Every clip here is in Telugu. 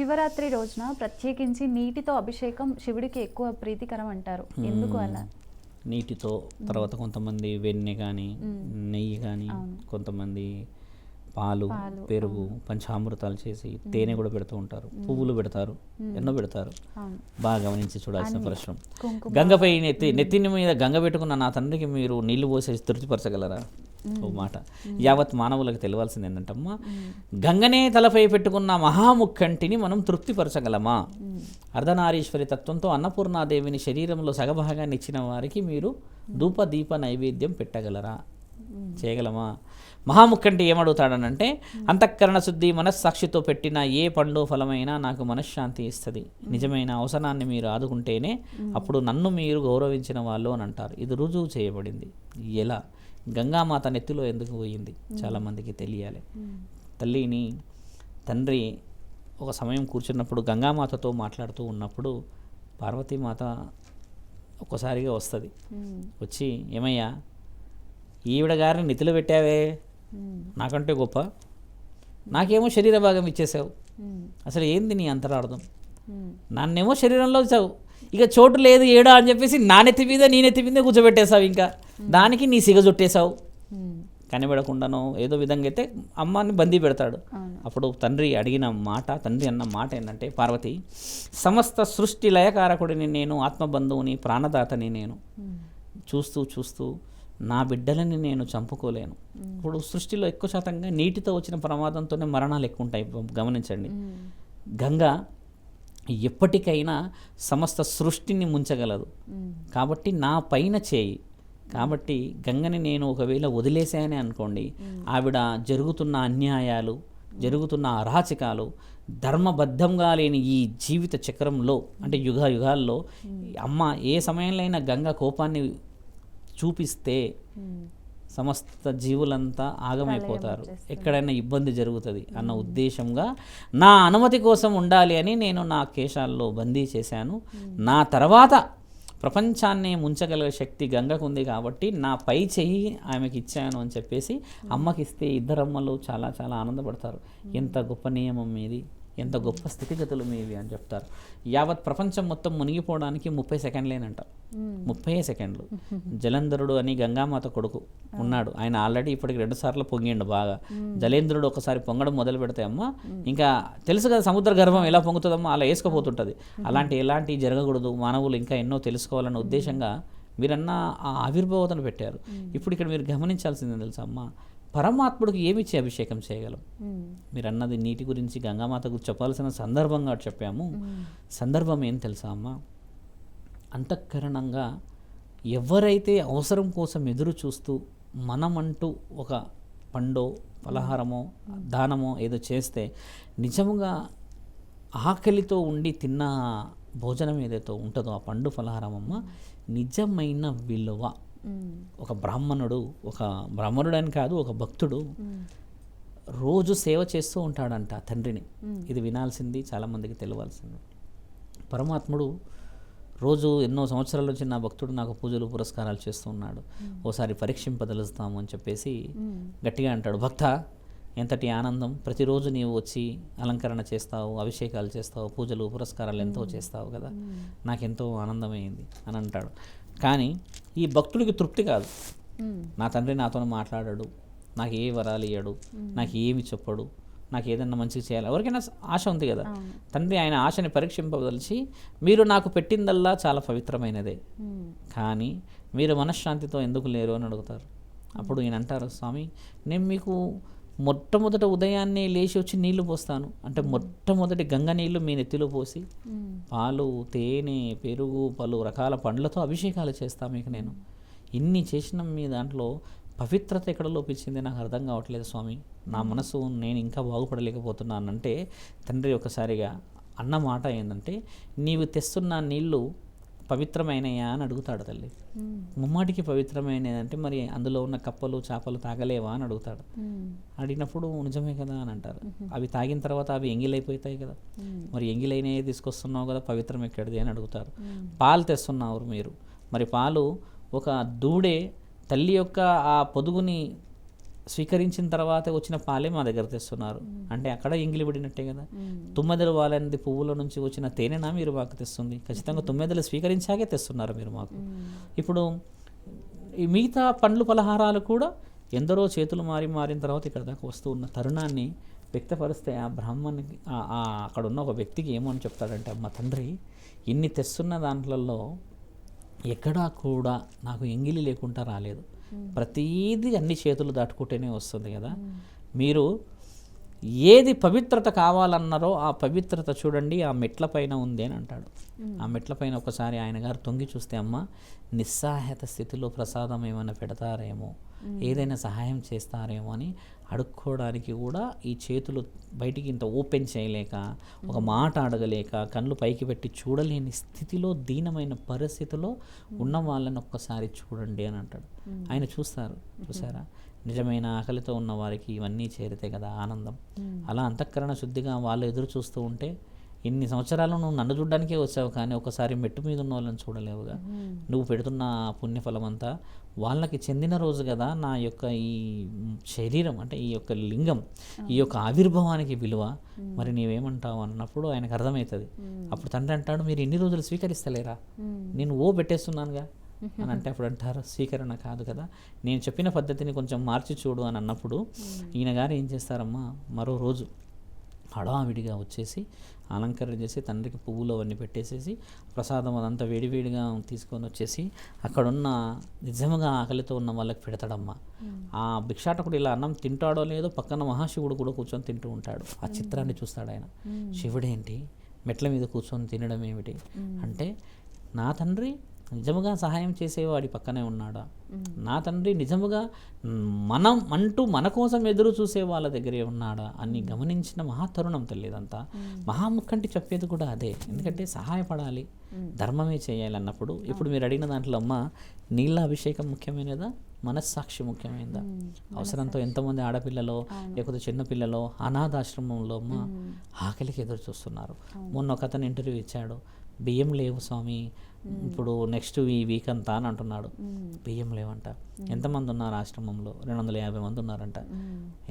శివరాత్రి రోజున ప్రత్యేకించి నీటితో అభిషేకం శివుడికి ఎక్కువ ప్రీతికరం అంటారు. ఎందుకు అలా? నీటితో తర్వాత కొంతమంది వెన్నె కానీ నెయ్యి కానీ కొంతమంది పాలు పెరుగు పంచామృతాలు చేసి తేనె కూడా పెడుతూ ఉంటారు, పువ్వులు పెడతారు, ఎన్నో పెడతారు. బాగా గమనించి చూడాల్సిన పరిశ్రమ. గంగపై నెత్తిని మీద గంగ పెట్టుకున్న నా తండ్రికి మీరు నీళ్లు పోసేసి తృప్తిపరచగలరా? ఓ మాట యావత్ మానవులకు తెలియాల్సింది ఏంటంటమ్మా, గంగనే తలపై పెట్టుకున్న మహాముఖంటిని మనం తృప్తిపరచగలమా? అర్ధనారీశ్వరి తత్వంతో అన్నపూర్ణాదేవిని శరీరంలో సగభాగాన్ని ఇచ్చిన వారికి మీరు ధూప దీప నైవేద్యం పెట్టగలరా? చేయగలమా? మహాముఖంటి ఏమడుగుతాడనంటే, అంతఃకరణ శుద్ధి మనస్సాక్షితో పెట్టిన ఏ పండు ఫలమైనా నాకు మనశ్శాంతి ఇస్తుంది. నిజమైన అవసరాన్ని మీరు ఆదుకుంటేనే అప్పుడు నన్ను మీరు గౌరవించిన వాళ్ళు అని అంటారు. ఇది రుజువు చేయబడింది. ఎలా? గంగామాత నెత్తిలో ఎందుకు పోయింది చాలామందికి తెలియాలి. తల్లిని తండ్రి ఒక సమయం కూర్చున్నప్పుడు గంగామాతతో మాట్లాడుతూ ఉన్నప్పుడు పార్వతీమాత ఒక్కసారిగా వస్తుంది. వచ్చి, ఏమయ్యా ఈవిడ గారిని నెత్తిలో పెట్టావే, నాకంటే గొప్ప, నాకేమో శరీర భాగం ఇచ్చేసావు, అసలు ఏంది నీ అంతరార్థం? నన్నేమో శరీరంలో ఇచ్చావు, ఇక చోటు లేదు ఏడా అని చెప్పేసి నా నెత్తి మీద నీ నెత్తి మీద కూర్చోబెట్టేశావు, ఇంకా దానికి నీ సిగ చుట్టేశావు. కనిపెడకుండానో ఏదో విధంగా అయితే అమ్మాన్ని బందీ పెడతాడు. అప్పుడు తండ్రి అన్న మాట ఏంటంటే, పార్వతి, సమస్త సృష్టి లయకారకుడిని నేను, ఆత్మబంధువుని, ప్రాణదాతని నేను. చూస్తూ చూస్తూ నా బిడ్డలని నేను చంపుకోలేను. ఇప్పుడు సృష్టిలో ఎక్కువ శాతంగా నీటితో వచ్చిన ప్రమాదంతోనే మరణాలు ఎక్కువ ఉంటాయి. గమనించండి, గంగ ఎప్పటికైనా సమస్త సృష్టిని ముంచగలదు. కాబట్టి నా పైన చేయి. కాబట్టి గంగని నేను ఒకవేళ వదిలేసాయని అనుకోండి, ఆవిడ జరుగుతున్న అన్యాయాలు, జరుగుతున్న అరాచకాలు, ధర్మబద్ధంగా లేని ఈ జీవిత చక్రంలో అంటే యుగాల్లో అమ్మ ఏ సమయంలో అయినా గంగ కోపాన్ని చూపిస్తే సమస్త జీవులంతా ఆగమైపోతారు, ఎక్కడైనా ఇబ్బంది జరుగుతుంది అన్న ఉద్దేశంగా నా అనుమతి కోసం ఉండాలి అని నేను నా కేశాల్లో బందీ చేశాను. నా తర్వాత ప్రపంచాన్ని ముంచగలిగే శక్తి గంగకు ఉంది కాబట్టి నా పై చెయ్యి ఆమెకి ఇచ్చాను అని చెప్పేసి అమ్మకి ఇస్తే ఇద్దరమ్మలు చాలా చాలా ఆనందపడతారు. ఎంత గొప్ప నియమం మీది, ఎంత గొప్ప స్థితిగతులు మీవి అని చెప్తారు. యావత్ ప్రపంచం మొత్తం మునిగిపోవడానికి 30 సెకండ్లేనంట. 30 సెకండ్లు. జలంధరుడు అని గంగామాత కొడుకు ఉన్నాడు. ఆయన ఆల్రెడీ ఇప్పటికి 2 సార్లు పొంగిండు బాగా. జలేంద్రుడు ఒకసారి పొంగడం మొదలు పెడితే అమ్మ ఇంకా తెలుసు కదా సముద్ర గర్భం ఎలా పొంగుతుందమ్మా, అలా వేసుకుపోతుంటుంది. ఎలాంటి జరగకూడదు, మానవులు ఇంకా ఎన్నో తెలుసుకోవాలన్న ఉద్దేశంగా మీరన్న ఆ ఆవిర్భావతను పెట్టారు. ఇప్పుడు ఇక్కడ మీరు గమనించాల్సిందే తెలుసా అమ్మ, పరమాత్ముడికి ఏమిచ్చి అభిషేకం చేయగలం? మీరు అన్నది నీటి గురించి గంగామాత గురించి చెప్పాల్సిన సందర్భంగా చెప్పాము. సందర్భం ఏం తెలుసా అమ్మ, అంతఃకరణంగా ఎవరైతే అవసరం కోసం ఎదురు చూస్తూ మనమంటూ ఒక పండో పలహారమో దానమో ఏదో చేస్తే నిజముగా ఆకలితో ఉండి తిన్న భోజనం ఏదైతే ఉంటుందో ఆ పండు పలహారం అమ్మ నిజమైన విలువ. ఒక బ్రాహ్మణుడు అని కాదు, ఒక భక్తుడు రోజు సేవ చేస్తూ ఉంటాడంట తండ్రిని. ఇది వినాల్సింది, చాలామందికి తెలియాల్సింది. పరమాత్ముడు రోజు ఎన్నో సంవత్సరాల నుంచి నా భక్తుడు నాకు పూజలు పురస్కారాలు చేస్తూ ఉన్నాడు, ఓసారి పరీక్షింపదలుస్తాము అని చెప్పేసి గట్టిగా అంటాడు. భక్త, ఎంతటి ఆనందం, ప్రతిరోజు నీవు వచ్చి అలంకరణ చేస్తావు, అభిషేకాలు చేస్తావు, పూజలు పురస్కారాలు ఎంతో చేస్తావు కదా, నాకెంతో ఆనందమైంది అని అంటాడు. కానీ ఈ భక్తుడికి తృప్తి కాదు. నా తండ్రి నాతో మాట్లాడాడు, నాకు ఏ వరాలు ఇయ్యడు, నాకు ఏమి చెప్పడు, నాకు ఏదన్నా మంచిగా చేయాలి, ఎవరికైనా ఆశ ఉంది కదా. తండ్రి ఆయన ఆశని పరీక్షింపదలిచి, మీరు నాకు పెట్టిందల్లా చాలా పవిత్రమైనదే, కానీ మీరు మనశ్శాంతితో ఎందుకు లేరు అని అడుగుతారు. అప్పుడు ఈయన అంటారు, స్వామి నేను మీకు మొట్టమొదట ఉదయాన్నే లేచి వచ్చి నీళ్లు పోస్తాను అంటే మొట్టమొదటి గంగ నీళ్లు మీ నెత్తిలో పోసి పాలు, తేనె, పెరుగు, పలు రకాల పండ్లతో అభిషేకాలు చేస్తాను మీకు నేను. ఇన్ని చేసిన మీ దాంట్లో పవిత్రత ఎక్కడ లోపించింది నాకు అర్థం కావట్లేదు స్వామి, నా మనసు నేను ఇంకా బాగుపడలేకపోతున్నానంటే తండ్రి ఒకసారిగా అన్న మాట ఏంటంటే, నీవు తెస్తున్న నీళ్లు పవిత్రమైనయా అని అడుగుతాడు తల్లి. ముమ్మాటికి పవిత్రమైనది అంటే మరి అందులో ఉన్న కప్పలు చేపలు తాగలేవా అని అడుగుతాడు. అడిగినప్పుడు నిజమే కదా అని అంటారు. అవి తాగిన తర్వాత అవి ఎంగిలైపోతాయి కదా, మరి ఎంగిలైనవి తీసుకొస్తున్నావు కదా, పవిత్రం ఎక్కడిది అని అడుగుతారు. పాలు తెస్తున్నారు మీరు, మరి పాలు ఒక దూడే తల్లి యొక్క ఆ పొదుగుని స్వీకరించిన తర్వాత వచ్చిన పాలే మా దగ్గర తెస్తున్నారు అంటే అక్కడ ఎంగిలి పడినట్టే కదా. తుమ్మెదలు వాలింది పువ్వుల నుంచి వచ్చిన తేనెనా మీరు మాకు తెస్తుంది? ఖచ్చితంగా తుమ్మెదలు స్వీకరించాకే తెస్తున్నారు మీరు మాకు. ఇప్పుడు ఈ మిగతా పండ్లు పలహారాలు కూడా ఎందరో చేతులు మారిన తర్వాత ఇక్కడ దాకా వస్తూ ఉన్న తరుణాన్ని వ్యక్తపరిస్తే ఆ బ్రాహ్మణునికి అక్కడ ఉన్న ఒక వ్యక్తికి ఏమని చెప్తాడంటే, అమ్మ తండ్రి ఇన్ని తెస్తున్న దాంట్లలో ఎక్కడా కూడా నాకు ఎంగిలి లేకుండా రాలేదు, ప్రతీది అన్ని చేతులు దాటుకుంటేనే వస్తుంది కదా. మీరు ఏది పవిత్రత కావాలన్నారో ఆ పవిత్రత చూడండి ఆ మెట్ల పైన ఉంది అని అంటాడు. ఆ మెట్ల పైన ఒకసారి ఆయన గారు తొంగి చూస్తే, అమ్మ నిస్సహాయత స్థితిలో ప్రసాదం ఏమైనా పెడతారేమో, ఏదైనా సహాయం చేస్తారేమో అని అడుక్కోవడానికి కూడా ఈ చేతులు బయటికి ఇంత ఓపెన్ చేయలేక, ఒక మాట అడగలేక, కళ్ళు పైకి పెట్టి చూడలేని స్థితిలో, దీనమైన పరిస్థితిలో ఉన్న వాళ్ళని ఒక్కసారి చూడండి అని అంటాడు. ఆయన చూస్తారు. చూసారా, నిజమైన ఆకలితో ఉన్న వారికి ఇవన్నీ చేరితే కదా ఆనందం. అలా అంతఃకరణ శుద్ధిగా వాళ్ళు ఎదురు చూస్తూ ఉంటే, ఇన్ని సంవత్సరాలు నువ్వు నన్ను చూడడానికే వచ్చావు కానీ ఒకసారి మెట్టు మీద ఉన్న వాళ్ళని చూడలేవుగా. నువ్వు పెడుతున్న పుణ్యఫలం అంతా వాళ్ళకి చెందిన రోజు కదా నా యొక్క ఈ శరీరం అంటే ఈ యొక్క లింగం, ఈ యొక్క ఆవిర్భావానికి విలువ. మరి నీవేమంటావు అన్నప్పుడు ఆయనకు అర్థమవుతుంది. అప్పుడు తండ్రి అంటాడు, మీరు ఎన్ని రోజులు స్వీకరిస్తలేరా, నేను పెట్టేస్తున్నానుగా అని అంటే, అప్పుడు అంటారు స్వీకరణ కాదు కదా, నేను చెప్పిన పద్ధతిని కొంచెం మార్చి చూడు అని అన్నప్పుడు ఈయన గారు ఏం చేస్తారమ్మా, మరో రోజు హడావిడిగా వచ్చేసి అలంకరణ చేసి తండ్రికి పువ్వులు అవన్నీ పెట్టేసేసి ప్రసాదం అదంతా వేడివేడిగా తీసుకొని వచ్చేసి అక్కడున్న నిజంగా ఆకలితో ఉన్న వాళ్ళకి పెడతాడమ్మా. ఆ భిక్షాటకుడు ఇలా అన్నం తింటాడో లేదో పక్కన మహాశివుడు కూడా కూర్చొని తింటూ ఉంటాడు. ఆ చిత్రాన్ని చూస్తాడు ఆయన. శివుడేంటి మెట్ల మీద కూర్చొని తినడం ఏమిటి అంటే, నా తండ్రి నిజముగా సహాయం చేసేవాడి పక్కనే ఉన్నాడా, నా తండ్రి నిజముగా మనం అంటూ మన కోసం ఎదురు చూసే వాళ్ళ దగ్గరే ఉన్నాడా అని గమనించిన మహాతరుణం తల్లి. ఇదంతా మహాముఖంటి చెప్పేది కూడా అదే. ఎందుకంటే సహాయపడాలి, ధర్మమే చేయాలి అన్నప్పుడు. ఇప్పుడు మీరు అడిగిన దాంట్లో అమ్మ, నీళ్ళ అభిషేకం ముఖ్యమైనదా, మనస్సాక్షి ముఖ్యమైనదా? అవసరంతో ఎంతమంది ఆడపిల్లలో లేకపోతే చిన్నపిల్లలో అనాథాశ్రమంలో అమ్మ ఆకలికి ఎదురు చూస్తున్నారు. మొన్న ఒక అతను ఇంటర్వ్యూ ఇచ్చాడు, బియ్యం లేవు స్వామి ఇప్పుడు నెక్స్ట్ ఈ వీక్ అంతా అని అంటున్నాడు. బియ్యం లేవంట. ఎంతమంది ఉన్నారు ఆశ్రమంలో? 250 మంది ఉన్నారంట.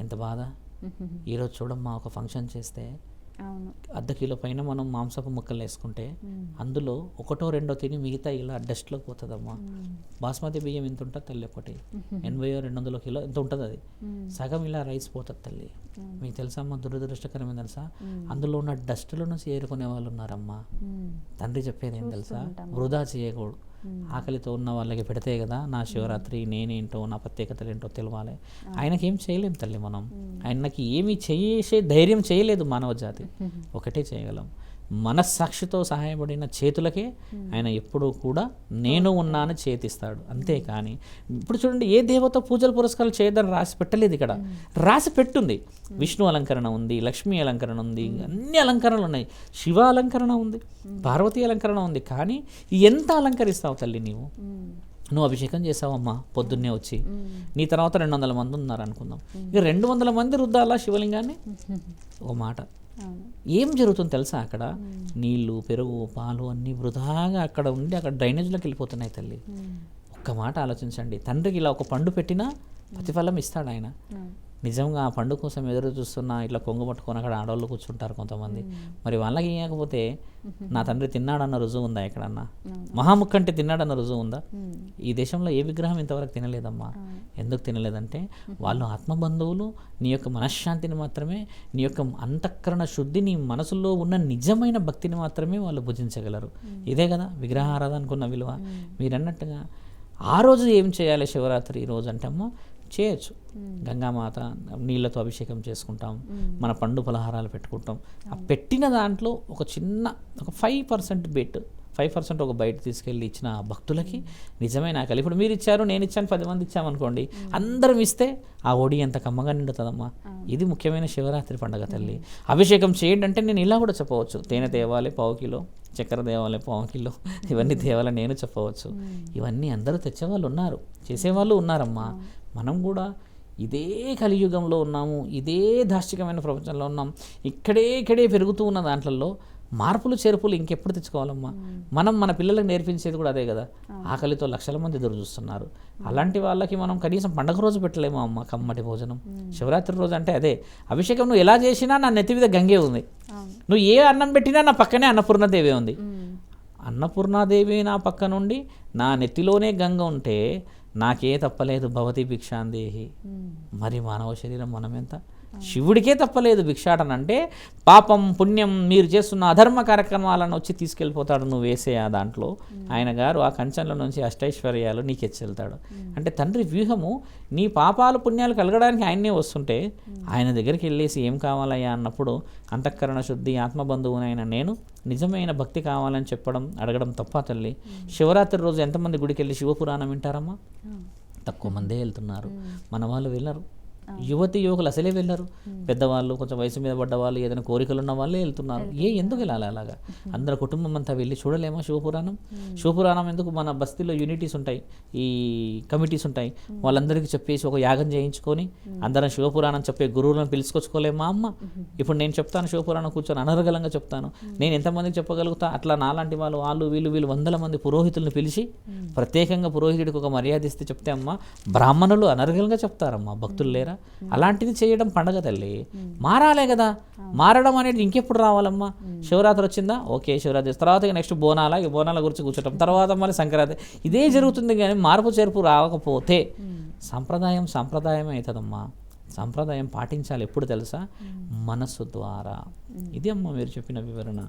ఎంత బాధ. ఈరోజు చూడమ్మా, ఒక ఫంక్షన్ చేస్తే అర్ధ కిలో పైన మనం మాంసపు ముక్కలు వేసుకుంటే అందులో ఒకటో రెండో తిని మిగతా ఇలా డస్ట్లోకి పోతుందమ్మా. బాస్మతి బియ్యం ఎంత ఉంటుంది తల్లి, ఒకటి 80-200 కిలో ఎంత ఉంటుంది, అది సగం ఇలా రైస్ పోతుంది తల్లి. మీకు తెలుసా అమ్మా, దురదృష్టకరమైన తెలుసా, అందులో ఉన్న డస్ట్లో నుంచి ఏరుకునే వాళ్ళు ఉన్నారమ్మా. తండ్రి చెప్పేది ఏం తెలుసా, వృధా చేయకూడదు. ఆకలితో ఉన్న వాళ్ళకి పెడితే కదా నా శివరాత్రి నేనేంటో నా ప్రత్యేకతలు ఏంటో తెలవాలి. ఆయనకి ఏం చేయలేం తల్లి మనం, ఆయనకి ఏమీ చేసే ధైర్యం చేయలేదు మానవ జాతి. ఒకటే చేయగలం, మనస్సాక్షితో సహాయపడిన చేతులకే ఆయన ఎప్పుడూ కూడా నేను ఉన్నాను చేతిస్తాడు. అంతేకాని ఇప్పుడు చూడండి, ఏ దేవత పూజలు పురస్కారాలు చేయదని రాసి పెట్టలేదు. ఇక్కడ రాసి పెట్టుంది. విష్ణు అలంకరణ ఉంది, లక్ష్మీ అలంకరణ ఉంది, అన్ని అలంకరణలు ఉన్నాయి, శివ అలంకరణ ఉంది, పార్వతీ అలంకరణ ఉంది. కానీ ఎంత అలంకరిస్తావు తల్లి నీవు? నువ్వు అభిషేకం చేసావమ్మా పొద్దున్నే వచ్చి, నీ తర్వాత 200 మంది ఉన్నారు అనుకుందాం, ఇక 200 మంది రుద్దాలా శివలింగాన్ని? ఒక మాట, ఏం జరుగుతుంది తెలుసా, అక్కడ నీళ్లు పెరుగు పాలు అన్నీ వృధాగా అక్కడ ఉండి అక్కడ డ్రైనేజ్లోకి వెళ్ళిపోతున్నాయి తల్లి. ఒక్క మాట ఆలోచించండి, తండ్రికి ఇలా ఒక పండు పెట్టినా ప్రతిఫలం ఇస్తాడు ఆయన. నిజంగా ఆ పండు కోసం ఎదురు చూస్తున్నా ఇట్లా కొంగు పట్టుకొని అక్కడ ఆడవాళ్ళు కూర్చుంటారు కొంతమంది. మరి వాళ్ళకి ఇవ్వకపోతే నా తండ్రి తిన్నాడన్న రుజువు ఉందా ఎక్కడన్నా? మహాముఖంటే తిన్నాడన్న రుజువు ఉందా? ఈ దేశంలో ఏ విగ్రహం ఇంతవరకు తినలేదమ్మా. ఎందుకు తినలేదంటే వాళ్ళు ఆత్మబంధువులు. నీ యొక్క మనశ్శాంతిని మాత్రమే, నీ యొక్క అంతఃకరణ శుద్ధి, నీ మనసులో ఉన్న నిజమైన భక్తిని మాత్రమే వాళ్ళు భుజించగలరు. ఇదే కదా విగ్రహారాధనకు ఉన్న విలువ. మీరన్నట్టుగా ఆ రోజు ఏం చేయాలి శివరాత్రి ఈ రోజు అంటే అమ్మ, చేయొచ్చు. గంగామాత నీళ్ళతో అభిషేకం చేసుకుంటాం, మన పండు పలహారాలు పెట్టుకుంటాం. ఆ పెట్టిన దాంట్లో ఒక చిన్న ఒక 5% బెట్, 5% ఒక బయట తీసుకెళ్ళి ఇచ్చిన భక్తులకి నిజమైన ఆకలి. ఇప్పుడు మీరు ఇచ్చారు, నేను ఇచ్చాను, 10 మంది ఇచ్చామనుకోండి, అందరం ఇస్తే ఆ ఒడి ఎంత కమ్మగా నిండుతుందమ్మా. ఇది ముఖ్యమైన శివరాత్రి పండుగ తల్లి. అభిషేకం చేయండి అంటే నేను ఇలా కూడా చెప్పవచ్చు, తేనె తేవాలి 1/4 కిలో, చక్కెర తేవాలి 1/4 కిలో, ఇవన్నీ తేవాలి నేను చెప్పవచ్చు. ఇవన్నీ అందరూ తెచ్చేవాళ్ళు ఉన్నారు, చేసేవాళ్ళు ఉన్నారమ్మా. మనం కూడా ఇదే కలియుగంలో ఉన్నాము, ఇదే దాష్టికమైన ప్రపంచంలో ఉన్నాం. ఇక్కడే పెరుగుతూ ఉన్న దాంట్లో మార్పులు చేర్పులు ఇంకెప్పుడు తెచ్చుకోవాలమ్మా? మనం మన పిల్లలకు నేర్పించేది కూడా అదే కదా. ఆకలితో లక్షల మంది ఎదురు చూస్తున్నారు. అలాంటి వాళ్ళకి మనం కనీసం పండగ రోజు పెట్టలేమా అమ్మ కమ్మటి భోజనం? శివరాత్రి రోజు అంటే అదే అభిషేకం. నువ్వు ఎలా చేసినా నా నెత్తి మీద గంగే ఉంది. నువ్వు ఏ అన్నం పెట్టినా నా పక్కనే అన్నపూర్ణదేవి ఉంది. అన్నపూర్ణాదేవి నా పక్క నుండి నా నెత్తిలోనే గంగ ఉంటే నాకే తప్పలేదు భవతి భిక్షాందేహి. మరి మానవ శరీరం మనం ఎంత? శివుడికే తప్పలేదు భిక్షాటన అంటే. పాపం పుణ్యం మీరు చేస్తున్న అధర్మ కార్యక్రమాలను వచ్చి తీసుకెళ్ళిపోతాడు నువ్వు వేసే ఆ దాంట్లో. ఆయన గారు ఆ కంచంలో నుంచి అష్టైశ్వర్యాలు నీకు ఎచ్చెళ్తాడు. అంటే తండ్రి వ్యూహము నీ పాపాలు పుణ్యాలు కలగడానికి ఆయన్నే వస్తుంటే ఆయన దగ్గరికి వెళ్ళేసి ఏం కావాలయ్యా అన్నప్పుడు అంతఃకరణ శుద్ధి ఆత్మబంధువునైన నేను నిజమైన భక్తి కావాలని చెప్పడం అడగడం తప్ప తల్లి. శివరాత్రి రోజు ఎంతమంది గుడికి వెళ్ళి శివపురాణం వింటారమ్మా? తక్కువ మందే వెళ్తున్నారు. మన వాళ్ళు వెళ్ళరు. యువతి యువకులు అసలే వెళ్ళరు. పెద్దవాళ్ళు కొంచెం వయసు మీద పడ్డ వాళ్ళు ఏదైనా కోరికలు ఉన్న వాళ్ళే వెళ్తున్నారు. ఎందుకు వెళ్ళాలి అలాగా? అందరు కుటుంబం అంతా వెళ్ళి చూడలేమా శివపురాణం? శివపురాణం ఎందుకు? మన బస్తీలో యూనిటీస్ ఉంటాయి, ఈ కమిటీస్ ఉంటాయి, వాళ్ళందరికీ చెప్పేసి ఒక యాగం చేయించుకొని అందరం శివపురాణం చెప్పే గురువులను పిలుచుకొచ్చుకోలేమా అమ్మ? ఇప్పుడు నేను చెప్తాను శివపురాణం కూర్చొని అనర్గళంగా చెప్తాను. నేను ఎంతమందికి చెప్పగలుగుతా? అట్లా నాలాంటి వాళ్ళు వీళ్ళు వందల మంది పురోహితులను పిలిచి ప్రత్యేకంగా పురోహితుడికి ఒక మర్యాద ఇస్తే చెప్తే అమ్మ బ్రాహ్మణులు అనర్గళంగా చెప్తారమ్మా. భక్తులు లేరా? అలాంటిది చేయడం పండగ తల్లి. మారాలే కదా. మారడం అనేది ఇంకెప్పుడు రావాలమ్మా? శివరాత్రి వచ్చిందా, ఓకే శివరాత్రి తర్వాత నెక్స్ట్ బోనాల గురించి కూర్చోటం, తర్వాత మళ్ళీ సంక్రాంతి. ఇదే జరుగుతుంది. కానీ మార్పు చేర్పు రాకపోతే సంప్రదాయం అవుతుందమ్మా. సంప్రదాయం పాటించాలి ఎప్పుడు తెలుసా? మనస్సు ద్వారా. ఇది అమ్మ మీరు చెప్పిన వివరణ.